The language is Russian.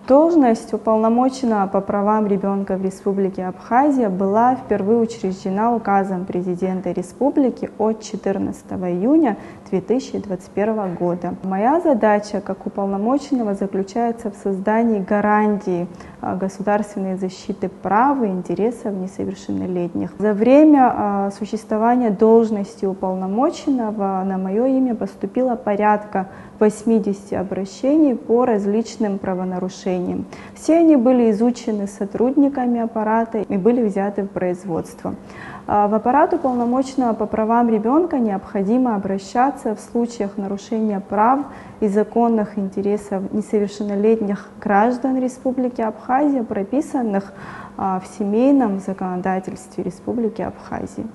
Должность уполномоченного по правам ребенка в Республике Абхазия была впервые учреждена указом президента республики от 14 июня 2021 года. Моя задача как уполномоченного заключается в создании гарантий государственной защиты прав и интересов несовершеннолетних. За время существования должности уполномоченного на мое имя поступило порядка 80 обращений по различным правонарушениям. Все они были изучены сотрудниками аппарата и были взяты в производство. В аппарат уполномоченного по правам ребенка необходимо обращаться в случаях нарушения прав и законных интересов несовершеннолетних граждан Республики Абхазия, прописанных в семейном законодательстве Республики Абхазия.